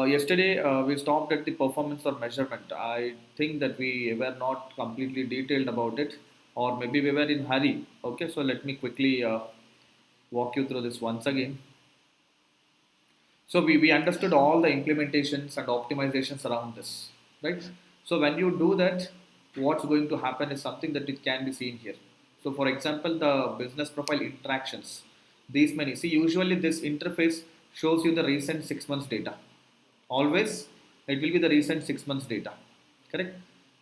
Yesterday we stopped at the performance or measurement. I think that we were not completely detailed about it, or maybe we were in hurry. Okay, so let me quickly walk you through this once again. So we understood all the implementations and optimizations around this, right? So when you do that, what's going to happen is something that it can be seen here. So for example, the business profile interactions, these many. See, usually this interface shows you the recent 6 months data. Always, it will be the recent 6 months data, correct?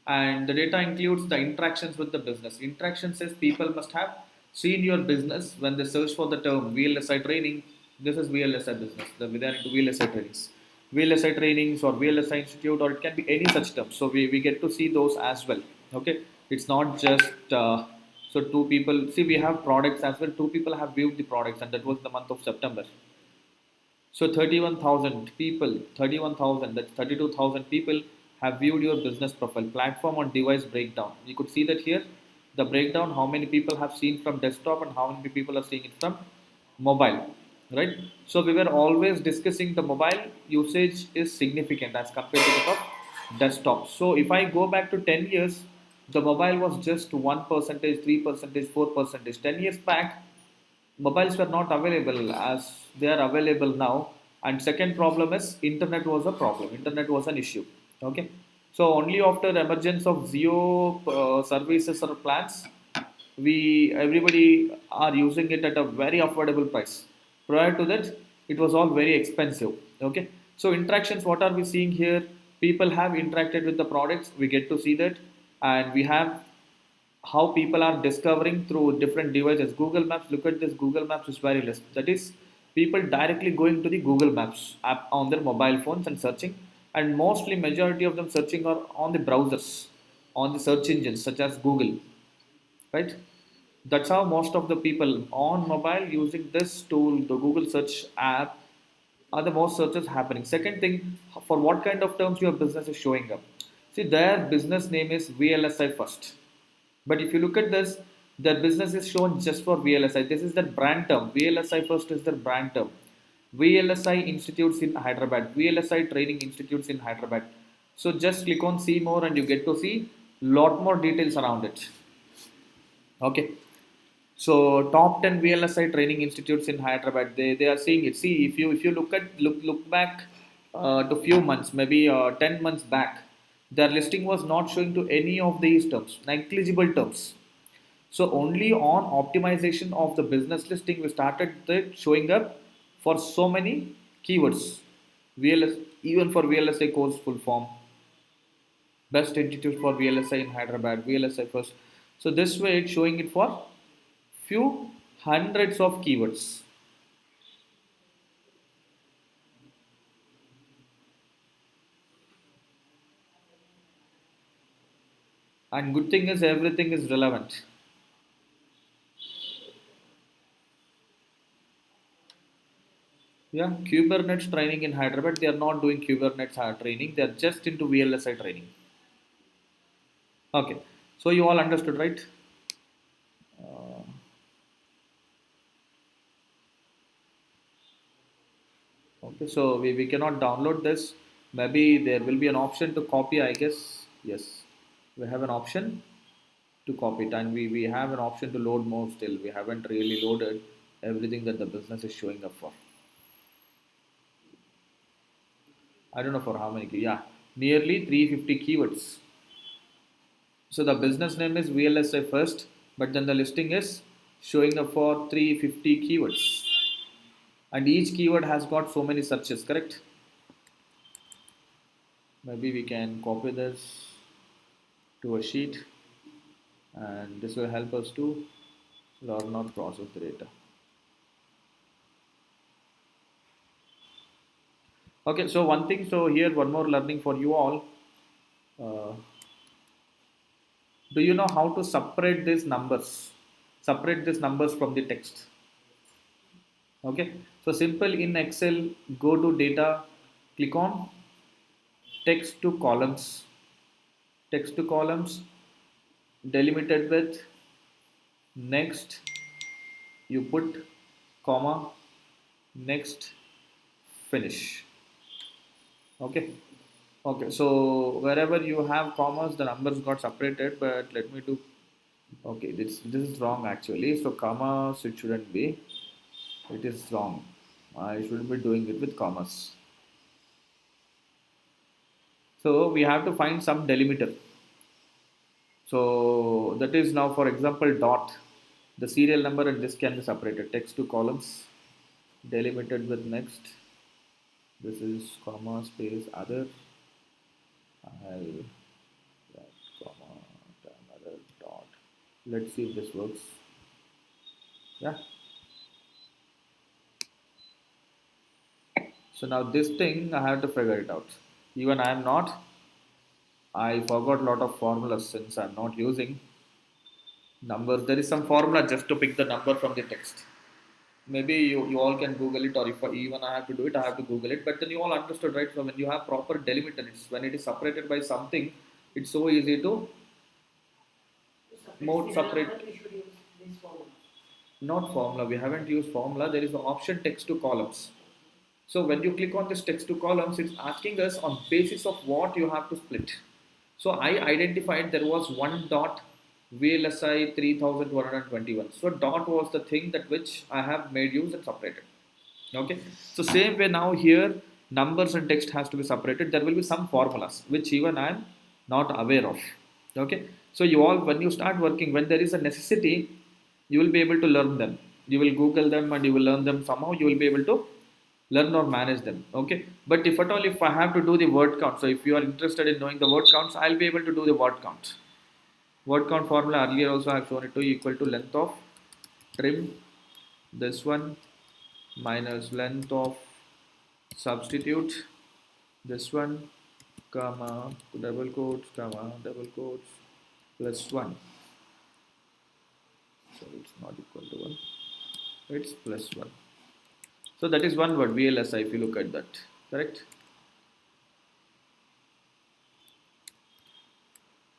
And the data includes the interactions with the business. Interaction says people must have seen your business when they search for the term VLSI training. This is VLSI business. They are into VLSI trainings, VLSI trainings or VLSI institute, or it can be any such term. So we get to see those as well. Okay, it's not just so two people. See, we have products as well. Two people have viewed the products, and that was the month of September. So 31,000 people, 31,000, that's 32,000 people have viewed your business profile platform on device breakdown. You could see that here, the breakdown, how many people have seen from desktop and how many people are seeing it from mobile, right? So we were always discussing the mobile usage is significant as compared to the desktop. So if I go back to 10 years, the mobile was just 1%, 3%, 4%. 10 years back, mobiles were not available as they are available now. And second problem is internet was a problem, internet was an issue. Okay, so only after emergence of Zio services or plans, we everybody are using it at a very affordable price. Prior to that, it was all very expensive. Okay, so interactions, what are we seeing here? People have interacted with the products, we get to see that. And we have how people are discovering through different devices. Google Maps, look at this, Google Maps is very less. That is, people directly going to the Google Maps app on their mobile phones and searching. And mostly majority of them searching are on the browsers, on the search engines such as Google, right? That's how most of the people on mobile using this tool, the Google search app, are the most searches happening. Second thing, for what kind of terms your business is showing up. See, their business name is VLSI first. But if you look at this, their business is shown just for VLSI. This is their brand term. VLSI first is their brand term. VLSI institutes in Hyderabad. VLSI training institutes in Hyderabad. So just click on see more and you get to see lot more details around it. Okay. So top 10 VLSI training institutes in Hyderabad. They are seeing it. See, if you look back to few months, maybe 10 months back, their listing was not showing to any of these terms, negligible terms. So only on optimization of the business listing we started the showing up for so many keywords. VLS, even for VLSI course full form, best institute for VLSI in Hyderabad, VLSI first. So this way it's showing it for few hundreds of keywords. And good thing is everything is relevant. Yeah, Kubernetes training in Hyderabad. They are not doing Kubernetes training. They are just into VLSI training. Okay, so you all understood, right? Uh, okay, so we cannot download this. Maybe there will be an option to copy, I guess. Yes, we have an option to copy it, and we have an option to load more still. We haven't really loaded everything that the business is showing up for. I don't know for how many. Yeah, nearly 350 keywords. So the business name is VLSI first, but then the listing is showing up for 350 keywords. And each keyword has got so many searches, correct? Maybe we can copy this to a sheet, and this will help us to learn or process the data. Okay, so one thing, so here one more learning for you all. Uh, do you know how to separate these numbers? Separate these numbers from the text. Okay, so simple in Excel, go to data, click on text to columns, text to columns, delimited with next, you put comma, next, finish. Okay. Okay. So wherever you have commas, the numbers got separated. But let me do. Okay. This is wrong actually. So commas it shouldn't be. It is wrong. I should be doing it with commas. So we have to find some delimiter. So that is now, for example, dot. The serial number and this can be separated. Text to columns, delimited with next. This is comma space other. I'll that comma another dot. Let's see if this works. Yeah. So now this thing I have to figure it out. Even I am not. I forgot a lot of formulas since I'm not using numbers. There is some formula just to pick the number from the text. Maybe you all can Google it, or if even I have to do it, I have to Google it. But then you all understood, right? So when you have proper delimitants, when it is separated by something, it's so easy to more separate. We should use this formula. Not formula. We haven't used formula. There is the option text to columns. So when you click on this text to columns, it's asking us on basis of what you have to split. So I identified there was one dot VLSI 3121. So dot was the thing that which I have made use and separated. Okay. So same way now here numbers and text has to be separated. There will be some formulas which even I am not aware of. Okay. So you all when you start working, when there is a necessity, you will be able to learn them. You will Google them and you will learn them somehow. You will be able to learn or manage them. Okay. But if at all if I have to do the word count, so if you are interested in knowing the word counts, I'll be able to do the word count. Word count formula earlier also I have shown it to you, equal to length of trim, this one minus length of substitute, this one comma double quotes comma double quotes plus 1. So it's not equal to 1, it's plus 1. So that is one word VLSI if you look at that, correct?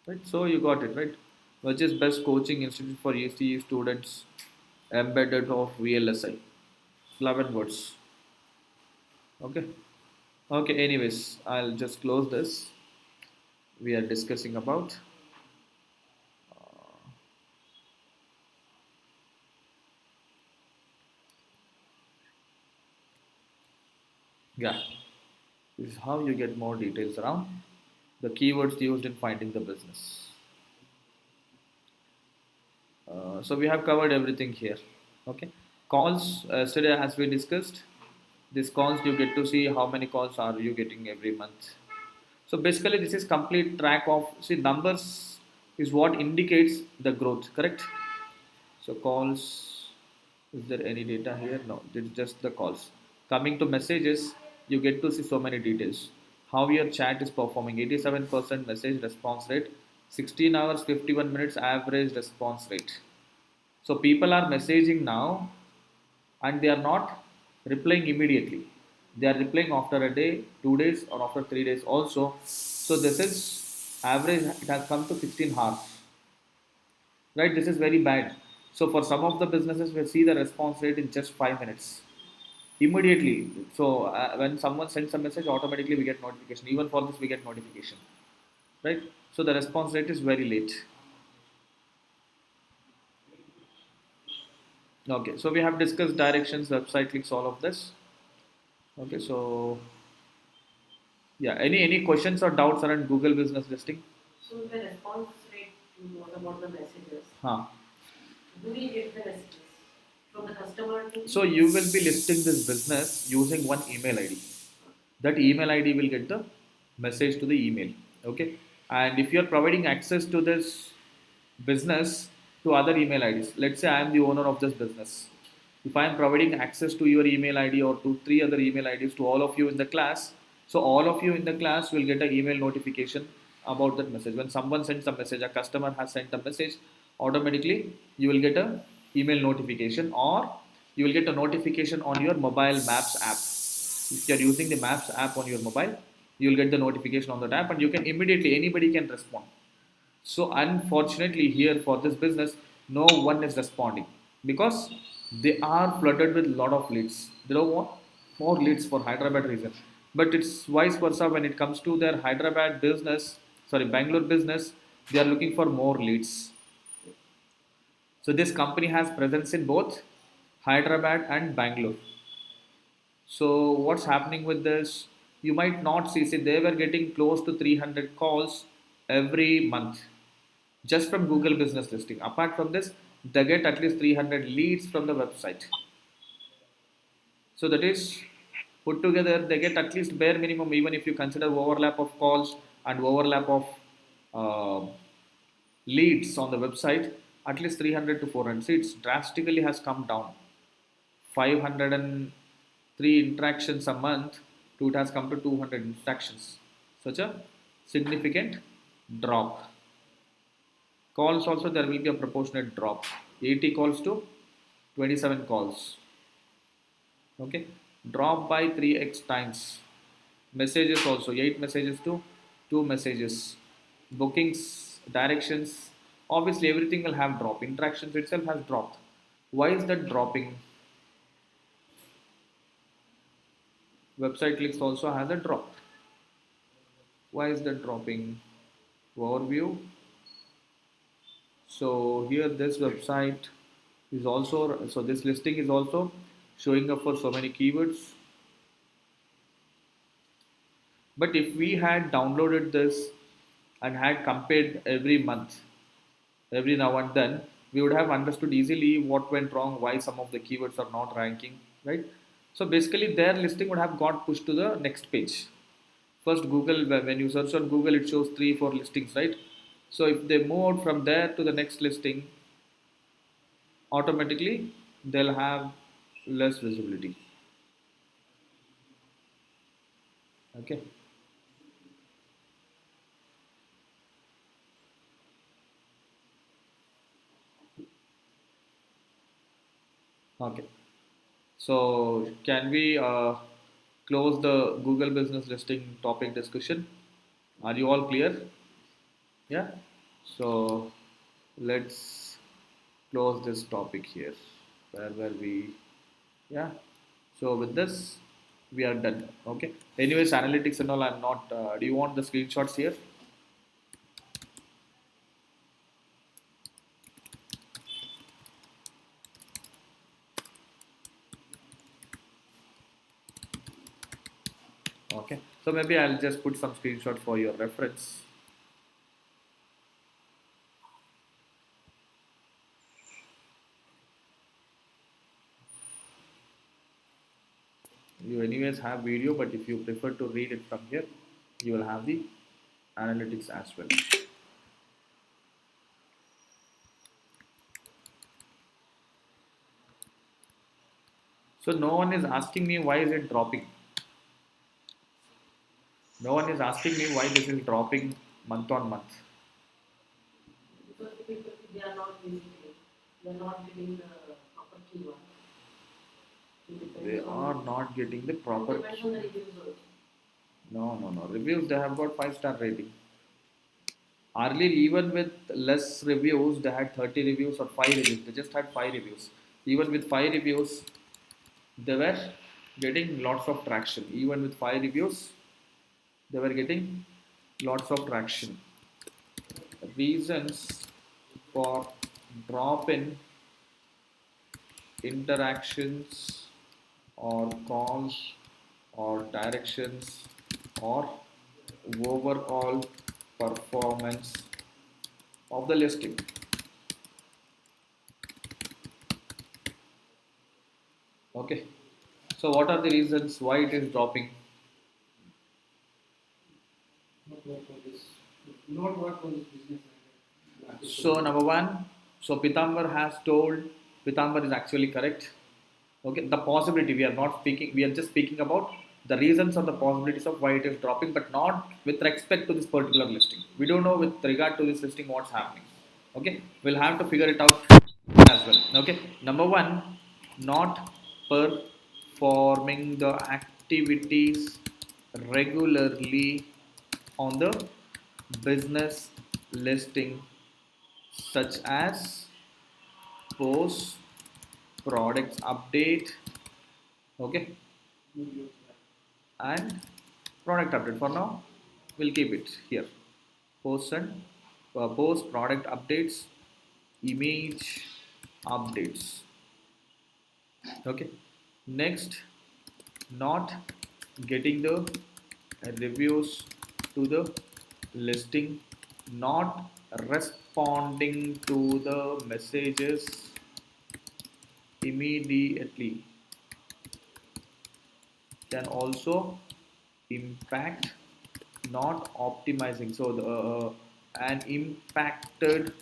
Right, so you got it right. Which is best coaching institute for ECE students embedded of VLSI, 11 words. Okay. Okay, anyways, I'll just close this. We are discussing about yeah, this is how you get more details around the keywords used in finding the business. So we have covered everything here. Okay, calls yesterday as we discussed. These calls you get to see how many calls are you getting every month. So basically, this is complete track of see numbers is what indicates the growth. Correct. So calls, is there any data here? No, it's just the calls. Coming to messages, you get to see so many details. How your chat is performing, 87% message response rate, 16 hours, 51 minutes average response rate. So people are messaging now and they are not replying immediately. They are replying after a day, 2 days, or after 3 days also. So this is average, it has come to 16 hours, right? This is very bad. So for some of the businesses we see the response rate in just 5 minutes immediately. So when someone sends a message, automatically we get notification. Even for this we get notification, right? So the response rate is very late. Okay, so we have discussed directions, website links, all of this. Okay, so yeah, any questions or doubts around Google business listing? So the response rate, what about the messages? Huh. Do we get the messages from the customer to? So you will be listing this business using one email ID. That email ID will get the message to the email. Okay, and if you are providing access to this business to other email IDs, let's say I am the owner of this business. If I am providing access to your email ID or to three other email IDs to all of you in the class, so all of you in the class will get an email notification about that message. When someone sends a message, a customer has sent a message, automatically you will get a email notification, or you will get a notification on your mobile maps app. If you are using the maps app on your mobile, you will get the notification on that app and you can immediately, anybody can respond. So unfortunately here for this business, no one is responding because they are flooded with a lot of leads. They don't want more leads for Hyderabad region. But it's vice versa when it comes to their Hyderabad business, sorry, Bangalore business, they are looking for more leads. So this company has presence in both Hyderabad and Bangalore. So what's happening with this? You might not see, they were getting close to 300 calls every month just from Google business listing. Apart from this, they get at least 300 leads from the website. So that is put together, they get at least bare minimum, even if you consider overlap of calls and overlap of uh, leads on the website, at least 300 to 400. See, it's drastically has come down. 503 interactions a month to it has come to 200 interactions. Such a significant drop. Calls also there will be a proportionate drop. 80 calls to 27 calls. Okay, drop by 3x times. Messages also 8 messages to 2 messages. Bookings, directions, obviously everything will have drop. Interactions itself has dropped. Why is that dropping? Website clicks also has a drop. Why is that dropping? Overview. So here this website is also, so this listing is also showing up for so many keywords. But if we had downloaded this and had compared every month, every now and then, we would have understood easily what went wrong, why some of the keywords are not ranking, right? So basically, their listing would have got pushed to the next page. First, Google, when you search on Google, it shows 3, 4 listings, right? So if they move from there to the next listing, automatically they'll have less visibility. Okay. Okay. So can we close the Google business listing topic discussion? Are you all clear? Yeah. So let's close this topic here. Where were we? Yeah. So with this, we are done. Okay. Anyways, analytics and all, I'm not. Do you want the screenshots here? Okay. So maybe I'll just put some screenshot for your reference. You anyways have video, but if you prefer to read it from here, you will have the analytics as well. So no one is asking me why is it dropping. No one is asking me why this is dropping month on month. Because the people they are not visiting, they are not getting the proper keyword. They are not getting the proper. It depends on the reviews also. No. Reviews they have got 5-star rating. Earlier, even with less reviews, they had 30 reviews or 5 reviews. They just had 5 reviews. Even with 5 reviews, they were getting lots of traction. Even with 5 reviews, they were getting lots of traction. Reasons for drop in interactions or calls or directions or overall performance of the listing. Okay. So what are the reasons why it is dropping? Not work for this. Not work for this business. So number one, so Pitambar has told, Pitambar is actually correct. Okay, the possibility we are not speaking, we are just speaking about the reasons or the possibilities of why it is dropping, but not with respect to this particular listing. We don't know with regard to this listing what's happening. Okay, we'll have to figure it out as well. Okay, number one, not performing the activities regularly on the business listing, such as post, products update, okay, and Product update for now, we'll keep it here. Post and post product updates, image updates. Okay. Next, not getting the reviews to the listing, not responding to the messages immediately can also impact not optimizing. So an impacted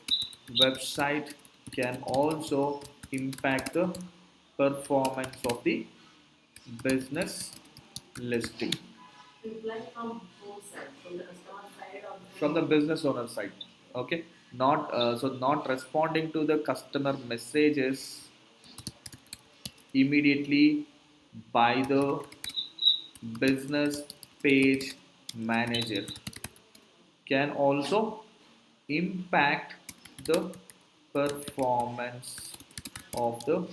website can also impact the performance of the business listing Reply from both sides, from the customer side or from the business owner side. Okay, not so not responding to the customer messages immediately by the business page manager can also impact the performance of the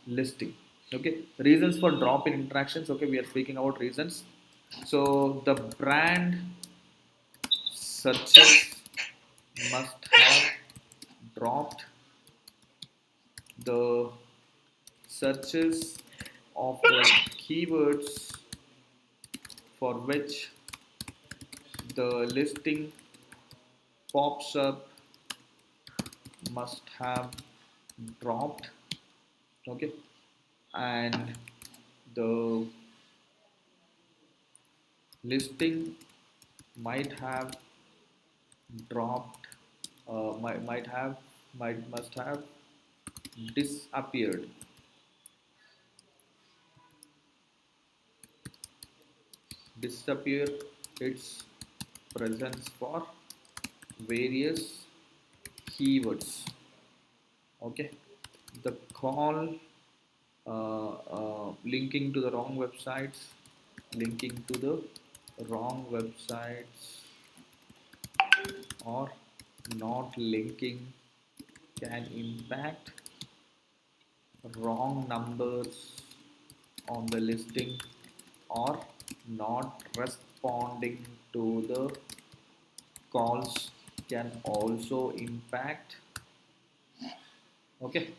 listing. Okay, reasons for drop in interactions. Okay, we are speaking about reasons. So the brand searches must have dropped. The searches of the keywords for which the listing pops up must have dropped. Okay, and the listing might have dropped, might have, must have disappeared. Disappear its presence for various keywords. Okay, the call, linking to the wrong websites, linking to the wrong websites, or not linking can impact wrong numbers on the listing, or not responding to the calls can also impact. Okay,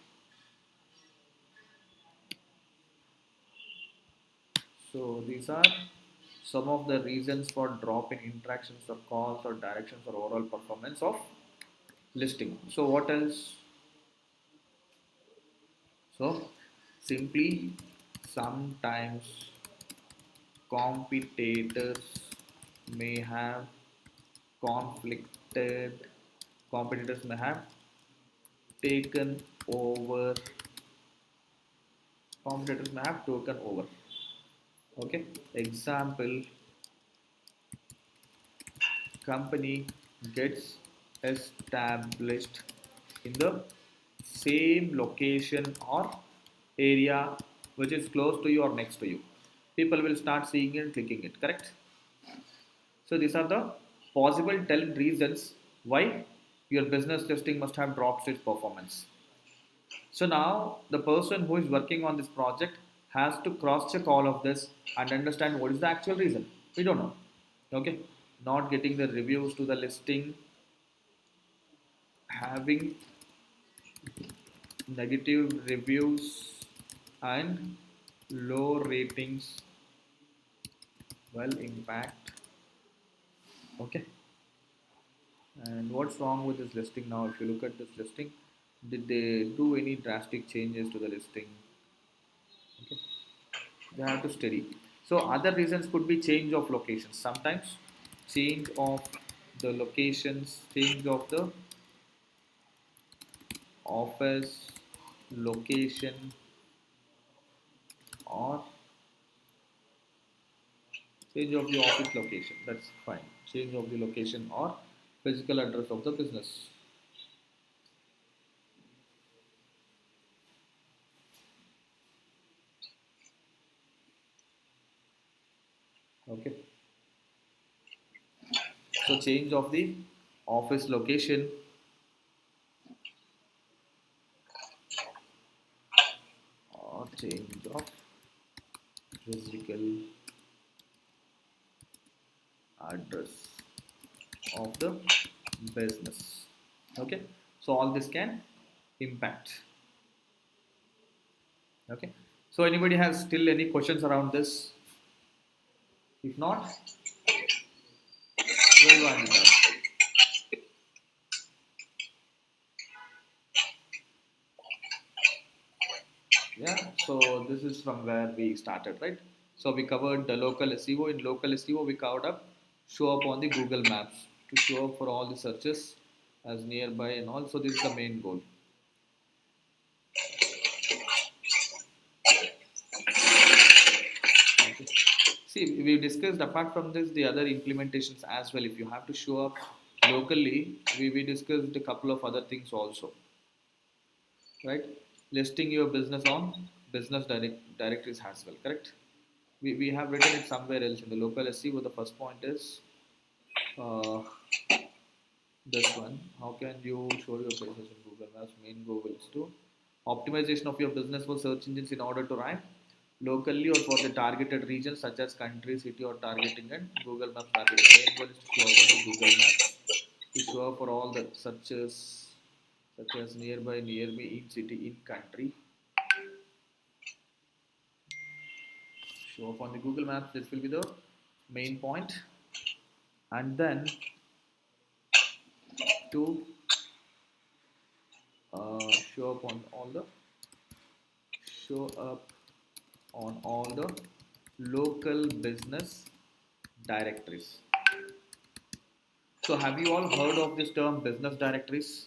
so these are some of the reasons for drop in interactions or calls or directions or overall performance of listing. So what else? So simply, sometimes competitors may have conflicted, competitors may have taken over, competitors may have taken over. Okay, example, company gets established in the same location or area which is close to you or next to you. People will start seeing it and clicking it, correct? So these are the possible 10 reasons why your business listing must have dropped its performance. So now the person who is working on this project has to cross check all of this and understand what is the actual reason. We don't know. Okay, not getting the reviews to the listing, having negative reviews and low ratings will impact. Okay, and what's wrong with this listing now? If you look at this listing, did they do any drastic changes to the listing? Okay, they have to study. So other reasons could be change of locations. Sometimes change of the locations, change of the office location, or change of the office location. That's fine. Change of the location or physical address of the business. Okay. So change of the office location or change of address of the business. Okay, so all this can impact. Okay, so anybody has still any questions around this? If not, we'll wind it up. Yeah, so this is from where we started, right? So we covered the local SEO. In local SEO, we covered up show up on the Google Maps to show up for all the searches as nearby, and also this is the main goal. Okay. See, we discussed apart from this the other implementations as well. If you have to show up locally, we discussed a couple of other things also, right? Listing your business on directories as well, correct? We have written it somewhere else in the local SEO. The first point is uh, this one. How can you show your business in Google Maps? Main goal is to optimization of your business for search engines in order to rank locally or for the targeted regions such as country, city, or targeting and Google Maps targeting. Main goal is to show up on the Google Maps to show up for all the searches such as nearby, near me, in city, in country. Show up on the Google Maps. This will be the main point, and then to show up on all the show up on all the local business directories. So have you all heard of this term business directories?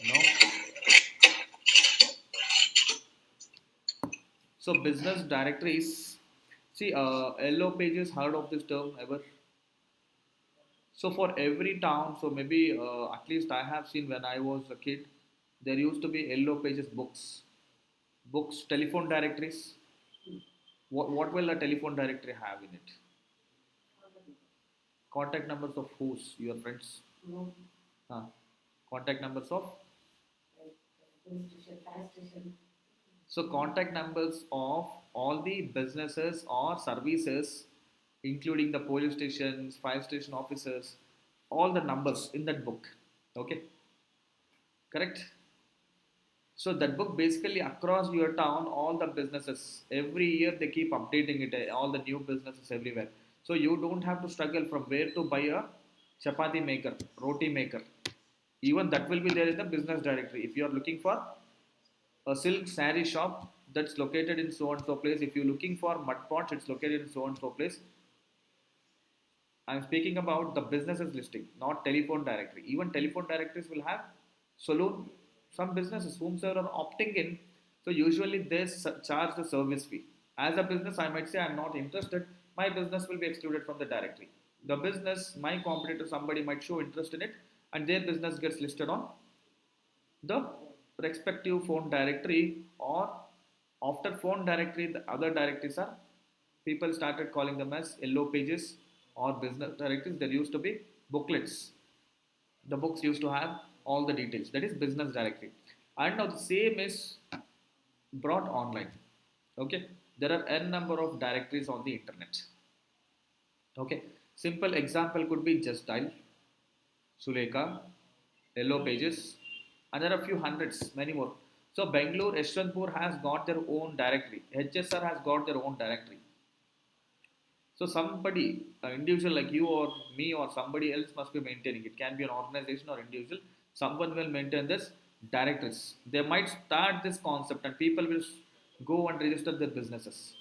No. So business directories. See, Yellow Pages heard of this term ever? So for every town, so maybe at least I have seen when I was a kid, there used to be Yellow Pages books, telephone directories. What will a telephone directory have in it? Contact numbers of whose? Your friends? No, Huh. Contact numbers of? like police station, fire station. So contact numbers of all the businesses or services, including the police stations, fire station officers, all the numbers in that book. Okay, correct. So that book basically across your town, all the businesses every year they keep updating it. All the new businesses everywhere. So you don't have to struggle from where to buy a chapati maker, roti maker. Even that will be there in the business directory. If you are looking for a silk saree shop that's located in so and so place. If you're looking for mud pots, it's located in so and so place. I'm speaking about the businesses listing, not telephone directory. Even telephone directories will have saloon. Some businesses whom are opting in, so usually they charge the service fee. As a business, I might say I'm not interested. My business will be excluded from the directory. The business, my competitor, somebody might show interest in it, and their business gets listed on the respective phone directory, or after phone directory the other directories are people started calling them as yellow pages or business directories. There used to be booklets. The books used to have all the details, that is business directory. And now the same is brought online. Okay, there are n number of directories on the internet. Okay, simple example could be just dial, Suleka, Yellow Pages, and there are a few hundreds, many more. So Bangalore, Yeshwanthpur has got their own directory. HSR has got their own directory. So somebody, an individual like you or me or somebody else must be maintaining. It can be an organization or individual. Someone will maintain this directories. They might start this concept and people will go and register their businesses.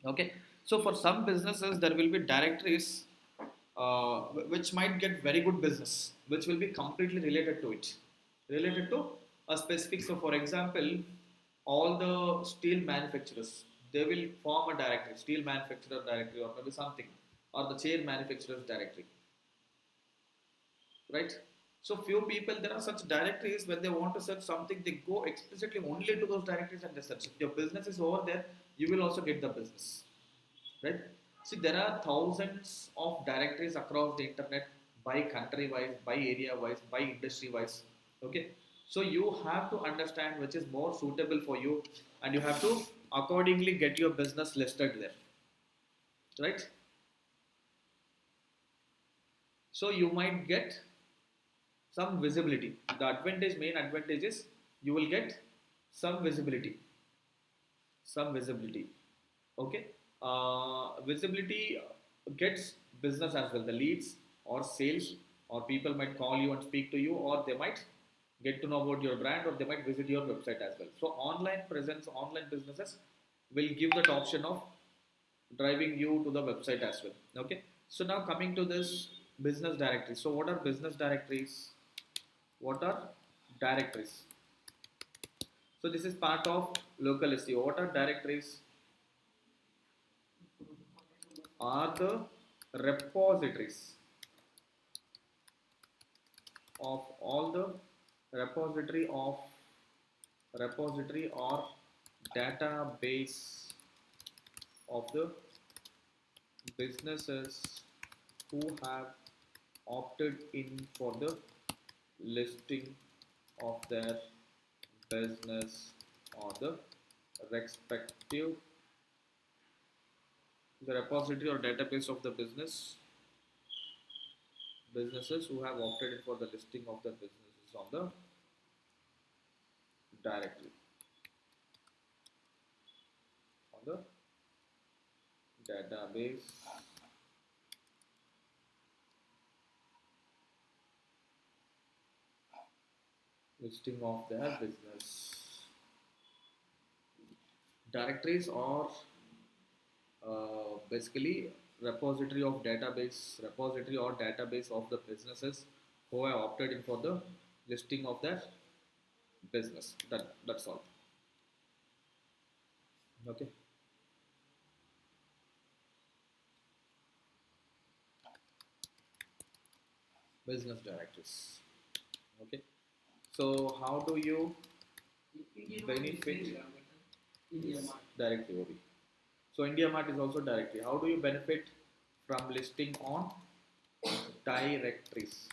Okay, so for some businesses there will be directories which might get very good business, which will be completely related to it, related to a specific. So for example, all the steel manufacturers, they will form a directory, steel manufacturer directory, or maybe something, or the chair manufacturers directory, right? So few people, there are such directories when they want to search something, they go explicitly only to those directories and they search. If your business is over there, you will also get the business, right? See, there are thousands of directories across the internet, by country wise, by area wise, by industry wise. Okay, so you have to understand which is more suitable for you, and you have to accordingly get your business listed there, right? So you might get some visibility. The main advantage is you will get some visibility, some visibility. Okay, visibility gets business as well. The leads or sales or people might call you and speak to you, or they might get to know about your brand, or they might visit your website as well. So online presence, online businesses will give that option of driving you to the website as well. Okay, so now coming to this business directories. So what are business directories? What are directories? So this is part of local SEO. What are directories? Are the repositories of all the repository or database of the businesses who have opted in for the listing of their business or the respective the repository or database of the businesses who have opted in for the listing of their businesses on the directory on the database listing of their business. Directories are basically repository or database of the businesses who have opted in for the listing of their business. That's all. Okay, business directories. Okay, so how do you benefit? India Yes, Mart. directly OB. So India Mart is also directory. How do you benefit from listing on directories?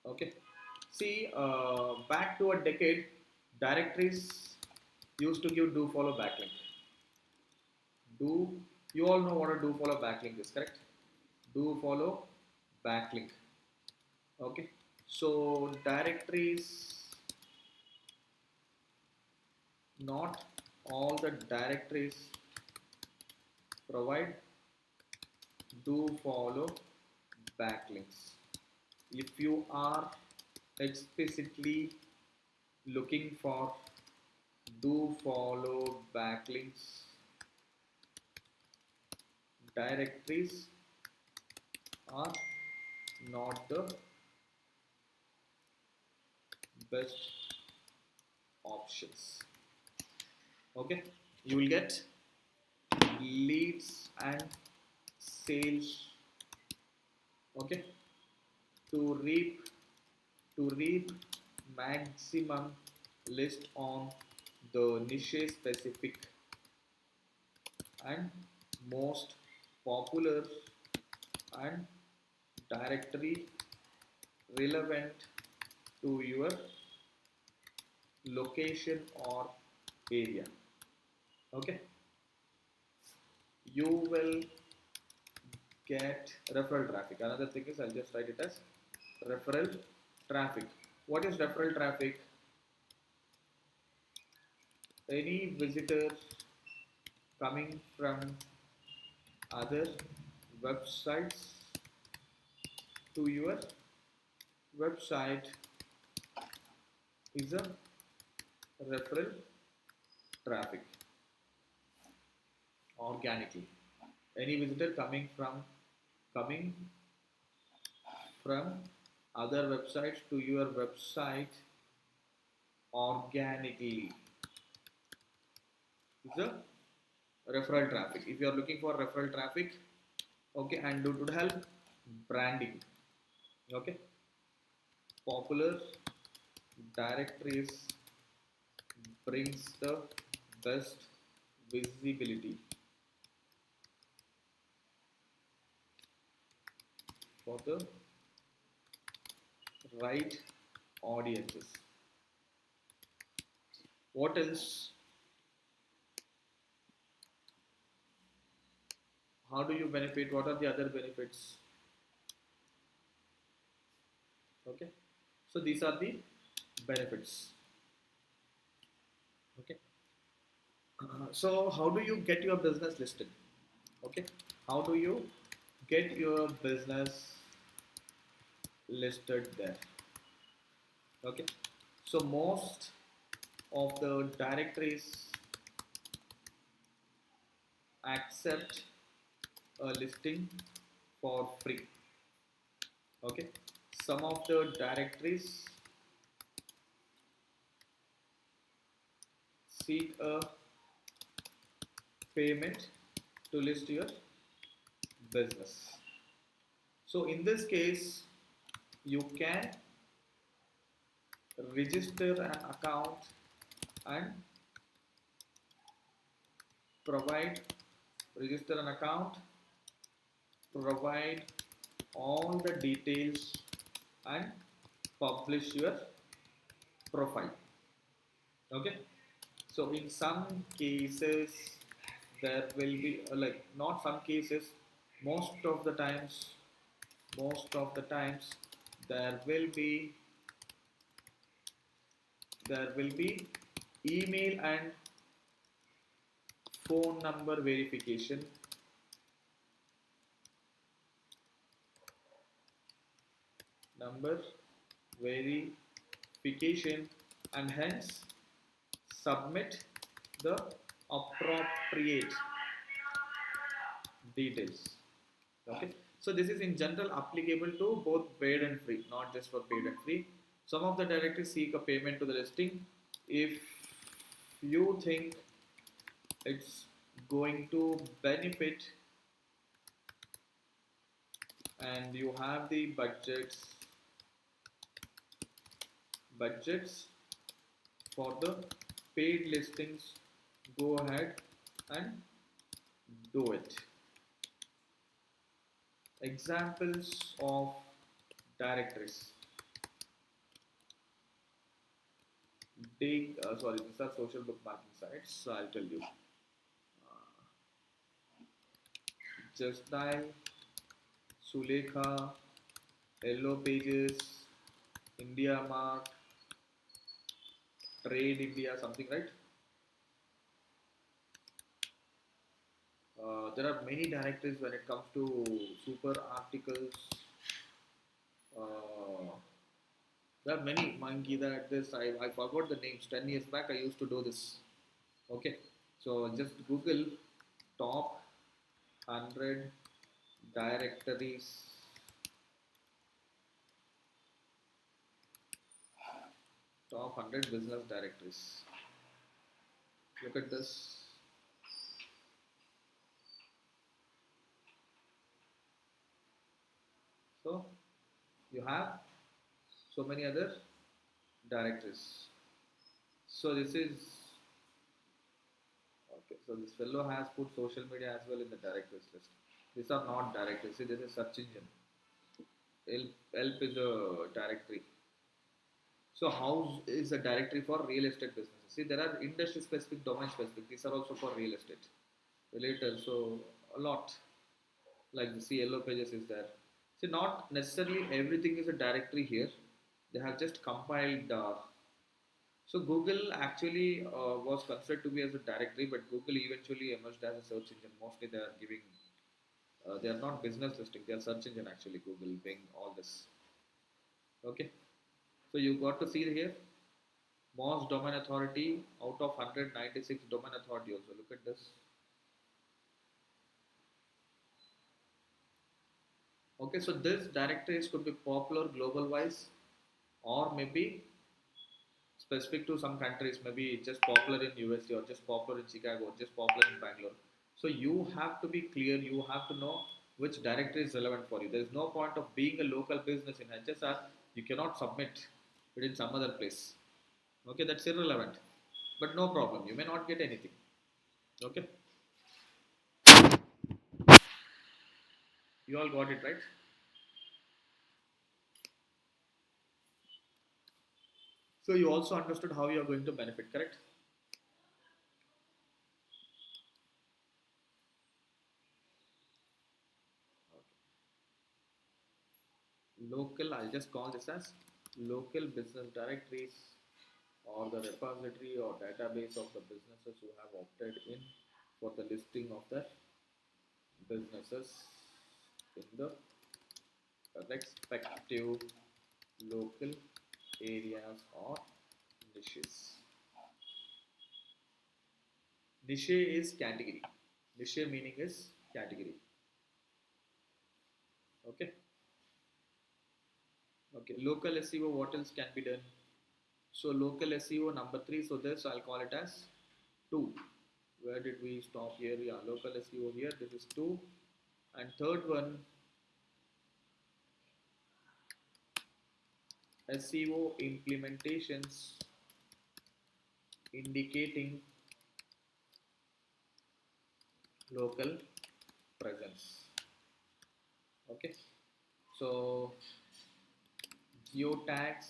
Okay. See, back to a decade, directories used to give do follow backlink. Do you all know what a do follow backlink is, correct? Do follow backlink. Okay. So directories, not all the directories provide do follow backlinks. If you are explicitly looking for do follow backlinks, directories are not the best options. Okay, you will get leads and sales. Okay, to reap to reap maximum list on the niche specific and most popular and directory relevant to your location or area. Okay, you will get referral traffic. Another thing is, I'll just write it as referral traffic. What is referral traffic? Any visitor coming from other websites to your website is a referral traffic organically. Any visitor coming from other websites to your website organically is a referral traffic. If you are looking for referral traffic, okay, and it would help branding. Okay, popular directories brings the best visibility for the right audiences. What else How do you benefit? What are the other benefits? Okay, so these are the benefits. Okay, so how do you get your business listed? Okay, how do you get your business listed there? Okay, so most of the directories accept a listing for free. Okay, some of the directories seek a payment to list your business. So in this case, you can register an account and provide register an account, provide all the details and publish your profile. Okay, so in some cases there will be like not some cases, most of the times most of the times there will be there will be email and phone number verification, number verification, and hence submit the appropriate details. Okay, so this is in general applicable to both paid and free, not just for paid and free. Some of the directories seek a payment to the listing. If you think it's going to benefit and you have the budgets for the paid listings, go ahead and do it. Examples of directories. Sorry, these are social bookmarking sites. So I'll tell you. Just dial, Sulekha, Yellow Pages, India Mart, Trade India, something, right? There are many directories when it comes to super articles. Uh, there are many monkey that this I forgot the names. 10 years back I used to do this. Okay, so just Google top 100 directories, top 100 business directories. Look at this. So you have so many other directories. So this is okay. So this fellow has put social media as well in the directories list. These are not directories. See, this is search engine. Help is a directory. So how is a directory for real estate businesses? See, there are industry specific, domain specific. These are also for real estate related. So a lot like the see yellow pages is there. See, not necessarily everything is a directory here. They have just compiled. So Google actually was considered to be as a directory, but Google eventually emerged as a search engine. Mostly they are giving. They are not business listing. They are search engine actually. Google being all this. Okay. So you got to see here most domain authority out of 196 domain authority also. Look at this. Okay, so this directories could be popular global wise or maybe specific to some countries, maybe just popular in USA or just popular in Chicago or just popular in Bangalore. So you have to be clear, you have to know which directory is relevant for you. There is no point of being a local business in HSR, you cannot submit it in some other place. Okay, that's irrelevant. But no problem, you may not get anything. Okay, you all got it right. So you also understood how you are going to benefit, correct? local, I'll just call this as local business directories or the repository or database of the businesses who have opted in for the listing of their businesses in the respective local areas or niches. Niche is category. Niche meaning is category. Okay. Okay. Local SEO. What else can be done? So local SEO number three. So this I'll call it as two. Where did we stop here? Yeah, local SEO here. This is two. And third one, SEO implementations indicating local presence. Okay. So geotags,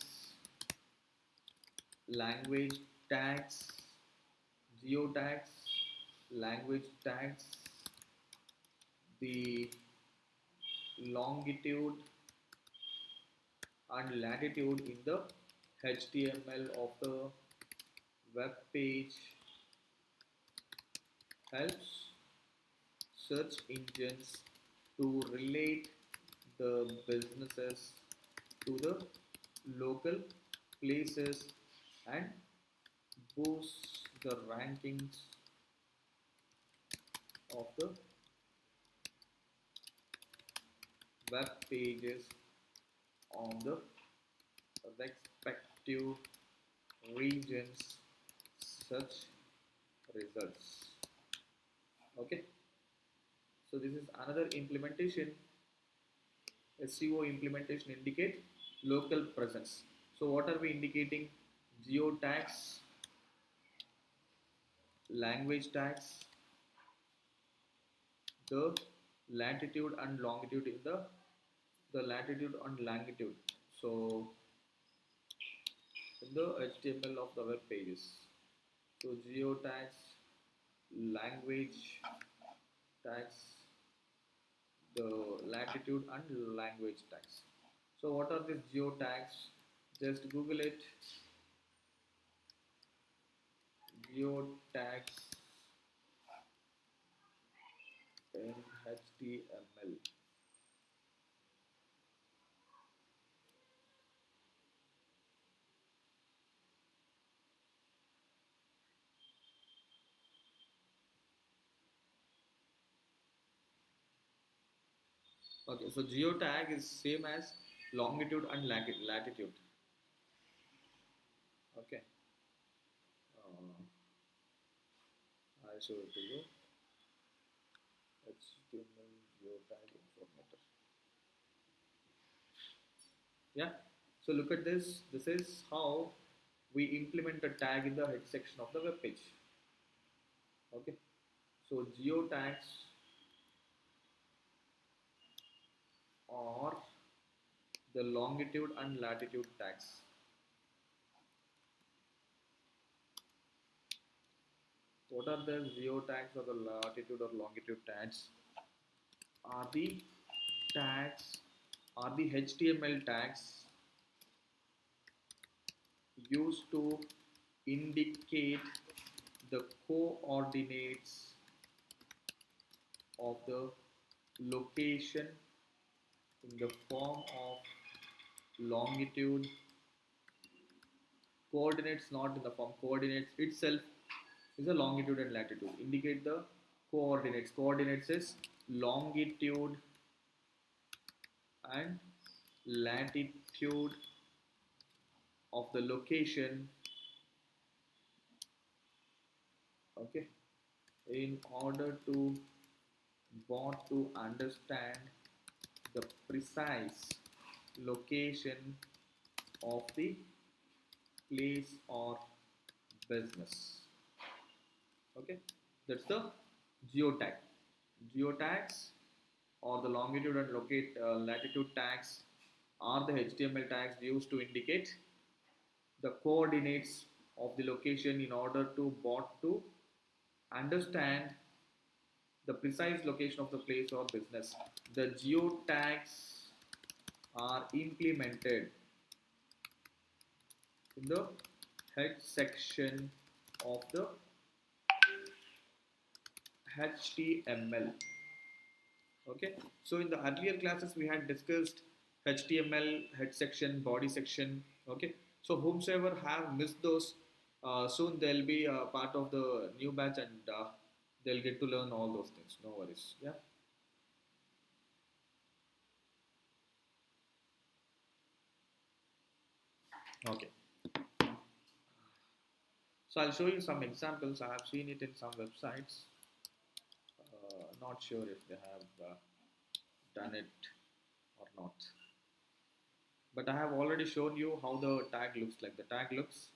language tags, geotags, language tags, the longitude and latitude in the HTML of the web page helps search engines to relate the businesses to the local places and boosts the rankings of the web pages on the respective regions search results. Okay, so this is another implementation. SEO implementation indicate local presence. So what are we indicating? Geo tags, language tags, the latitude and longitude in the latitude and longitude. So in the HTML of the web pages. So geo tags, language tags, the latitude and language tags. So what are these geo tags? Just Google it. Geo tags in HTML. Okay, so geo tag is same as longitude and latitude. Okay, uh, I'll show it to you. HTML geo tag informator. Yeah. So look at this. This is how we implement a tag in the head section of the web page. Okay. So geo tags are the longitude and latitude tags. What are the geo tags or the latitude or longitude tags? Are the tags are the HTML tags used to indicate the coordinates of the location in the form of longitude coordinates, not in the form coordinates itself is a longitude and latitude indicate the coordinates is longitude and latitude of the location. Okay, in order to bot to understand the precise location of the place or business. Okay, that's the geotag. Geotags or the longitude and latitude tags are the HTML tags used to indicate the coordinates of the location in order to bot to understand the precise location of the place or business. The geotags are implemented in the head section of the HTML. Okay, so in the earlier classes we had discussed HTML, head section, body section. Okay, so whomsoever have missed those, soon they'll be a part of the new batch and they'll get to learn all those things. No worries. Yeah. Okay. So I'll show you some examples. I have seen it in some websites. Not sure if they have done it or not. But I have already shown you how the tag looks like. The tag looks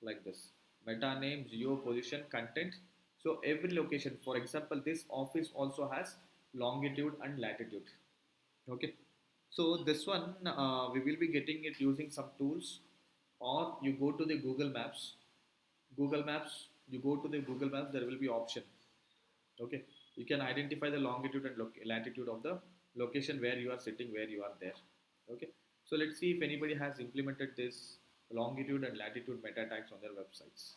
like this: meta name, geo position, content. So every location, for example, this office also has longitude and latitude. Okay, so this one we will be getting it using some tools, or you go to the Google Maps. Google Maps, you go to the Google Maps, there will be option. Okay, you can identify the longitude and latitude of the location where you are sitting, where you are there. Okay, so let's see if anybody has implemented this longitude and latitude meta tags on their websites.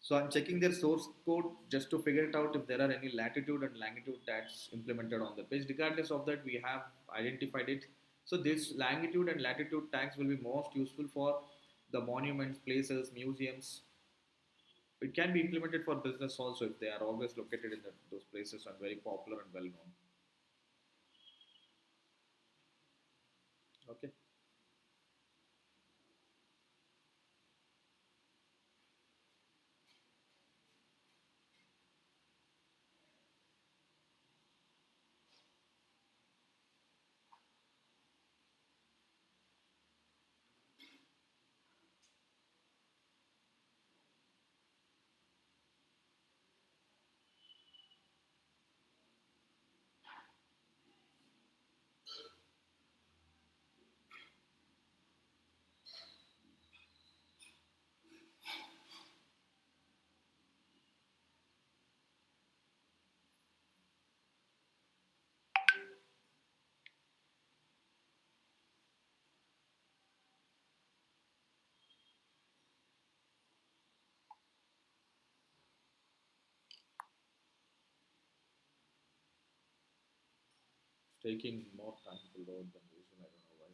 So I'm checking their source code just to figure it out if there are any latitude and longitude tags implemented on the page. Regardless of that, we have identified it. So this longitude and latitude tags will be most useful for the monuments, places, museums. It can be implemented for business also if they are always located in those places and very popular and well known. Okay. It's taking more time to load than usual. I don't know why.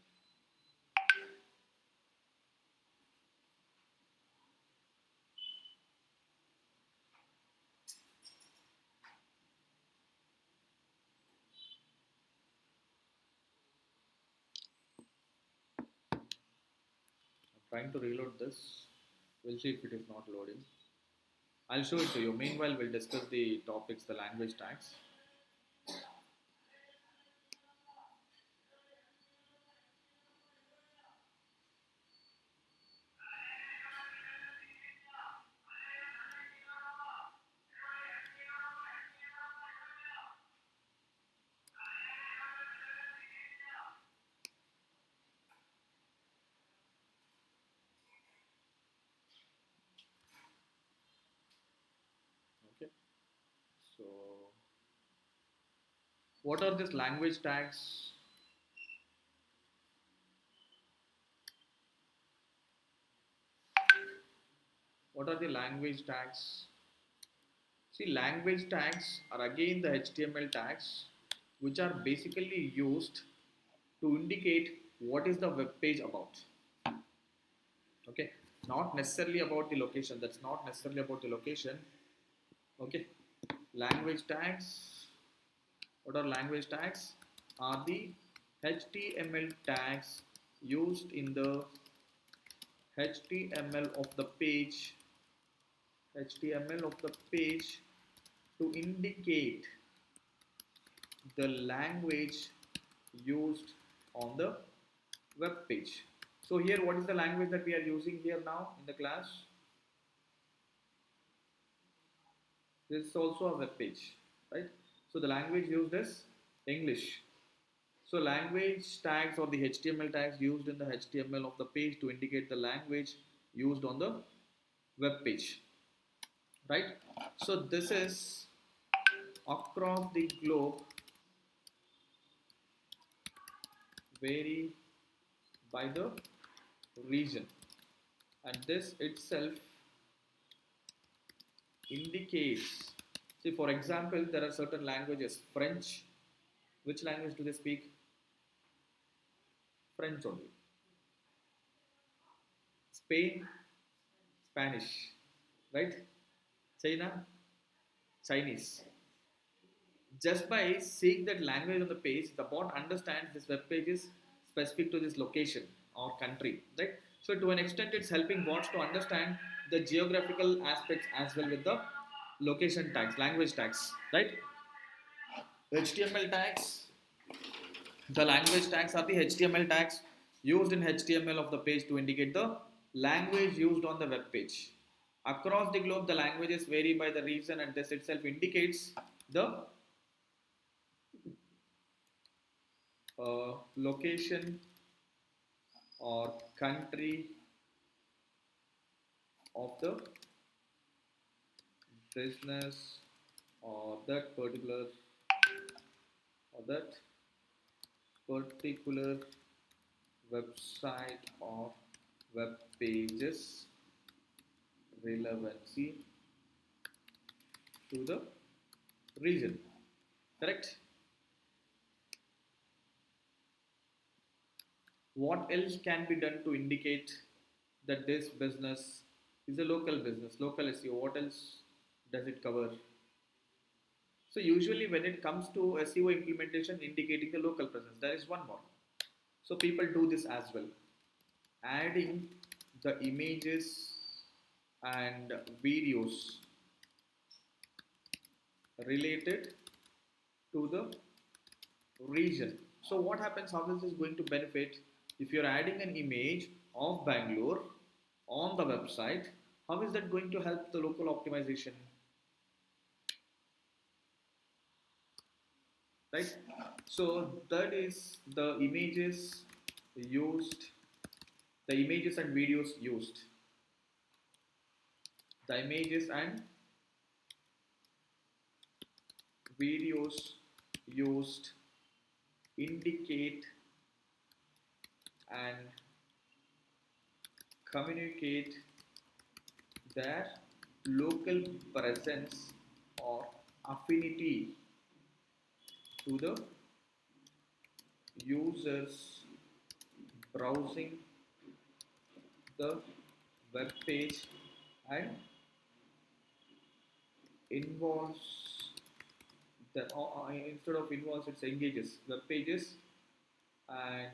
I'm trying to reload this. We'll see if it is not loading. I'll show it to you. Meanwhile, we'll discuss the topics, the language tags. Okay. So, what are these language tags? What are the language tags? See, language tags are again the HTML tags, which are basically used to indicate what is the web page about. Okay, not necessarily about the location. That's not necessarily about the location. Okay, language tags. What are language tags? Are the HTML tags used in the HTML of the page, HTML of the page to indicate the language used on the web page. So here, what is the language that we are using here now in the class? This is also a web page, right? So the language used is English. So language tags or the HTML tags used in the HTML of the page to indicate the language used on the web page, right? So this is across the globe vary by the region, and this itself indicates. See, for example, there are certain languages. French. Which language do they speak? French only. Spain, Spanish, right? China, Chinese. Just by seeing that language on the page, the bot understands this web page is specific to this location or country, right? So to an extent, it's helping bots to understand the geographical aspects as well with the location tags, language tags, right? HTML tags, the language tags are the HTML tags used in HTML of the page to indicate the language used on the web page. Across the globe, the languages vary by the region, and this itself indicates the location or country of the business or that particular website or web pages relevancy to the region. Correct? What else can be done to indicate that this business is a local business, local SEO? What else does it cover? So usually when it comes to SEO implementation indicating the local presence, there is one more. So people do this as well. Adding the images and videos related to the region. So what happens, how is this going to benefit if you're adding an image of Bangalore on the website? How is that going to help the local optimization? Right? So that is the images used, the images and videos used. The images and videos used indicate and communicate their local presence or affinity to the users browsing the web page and involves the instead of involves it engages web pages and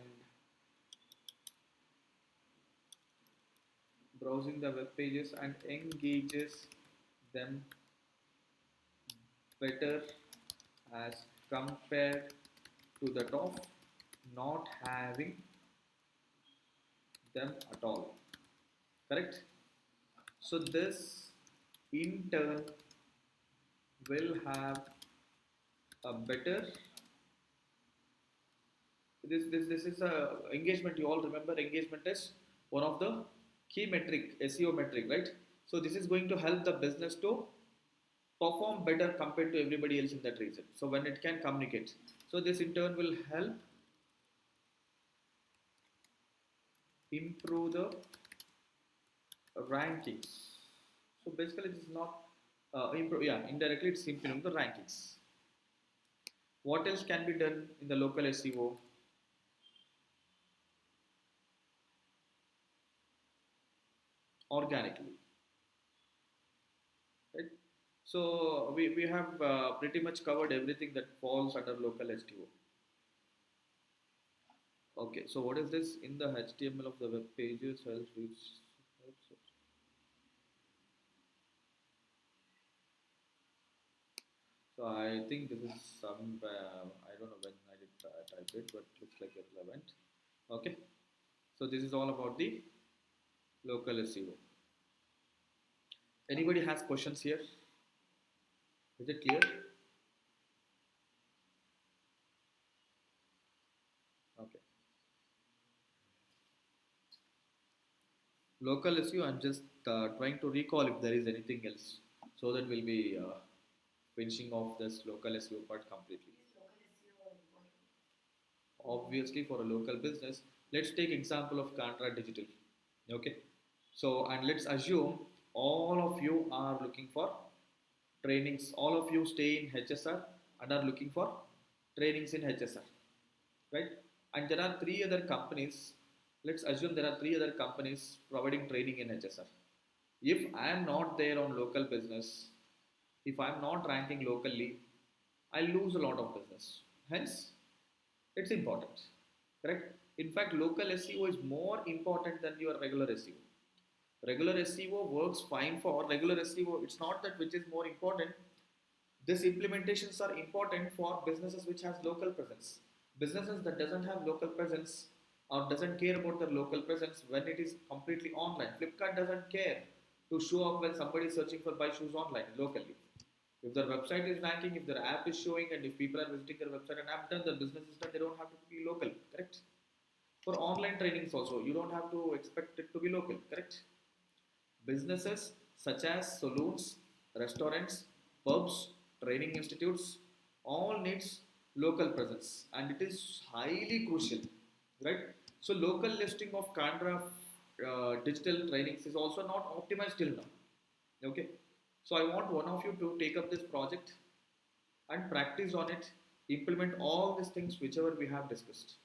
browsing the web pages and engages them better as compared to that of not having them at all. Correct? So this in turn will have a better, this is a engagement. You all remember engagement is one of the key metric, SEO metric, right? So this is going to help the business to perform better compared to everybody else in that region. So when it can communicate, so this in turn will help improve the rankings. So basically this is not improve, yeah, indirectly it's improving the rankings. What else can be done in the local SEO? Organically, right? So we have pretty much covered everything that falls under local SEO. Okay, so what is this in the HTML of the web pages helps reach helps it. So I think this is some I don't know when I did type it, but looks like irrelevant. Okay, so this is all about the local SEO. Anybody has questions here? Is it clear? Okay. Local SEO, I'm just trying to recall if there is anything else, so that we'll be finishing off this local SEO part completely. Is local SEO important? Obviously, for a local business, let's take example of Cantra Digital. Okay. So, and let's assume all of you are looking for trainings. All of you stay in HSR and are looking for trainings in HSR, right? And there are three other companies. Let's assume there are three other companies providing training in HSR. If I am not there on local business, if I am not ranking locally, I lose a lot of business. Hence, it's important, correct? In fact, local SEO is more important than your regular SEO. Regular SEO works fine for regular SEO. It's not that which is more important. These implementations are important for businesses which has local presence. Businesses that doesn't have local presence or doesn't care about their local presence when it is completely online. Flipkart doesn't care to show up when somebody is searching for buy shoes online locally. If their website is ranking, if their app is showing, and if people are visiting their website and app done, their business is done, they don't have to be local, correct? For online trainings also, you don't have to expect it to be local, correct? Businesses such as saloons, restaurants, pubs, training institutes, all needs local presence, and it is highly crucial, right? So local listing of Canva digital trainings is also not optimized till now. Okay, so I want one of you to take up this project and practice on it, implement all these things whichever we have discussed,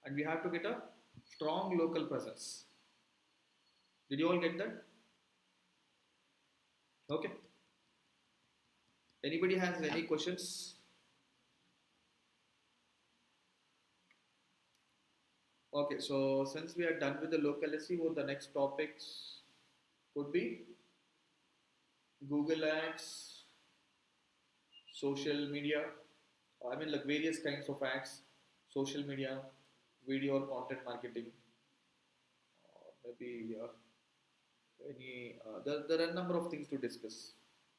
and we have to get a strong local presence. Did you all get that? Okay. Anybody has any questions? Okay, so since we are done with the local SEO, the next topics could be Google Ads, social media. I mean, like various kinds of ads, social media, video or content marketing, or maybe any. There are a number of things to discuss.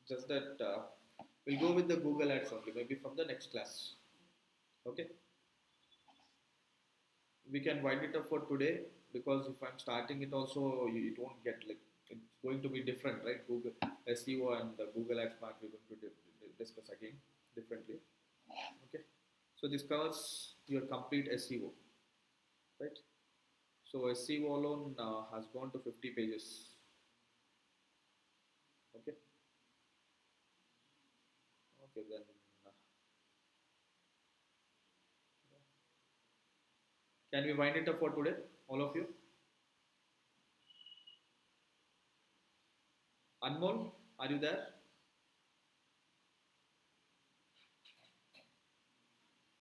Just that we'll go with the Google Ads only, maybe from the next class. Okay. We can wind it up for today because if I'm starting it also, it won't get like it's going to be different, right? Google SEO and the Google Ads Mark we're going to discuss again differently. Okay, so this covers your complete SEO, right? So SEO alone has gone to 50 pages. Okay, okay then. Uh, can we wind it up for today, all of you? Anmol, are you there?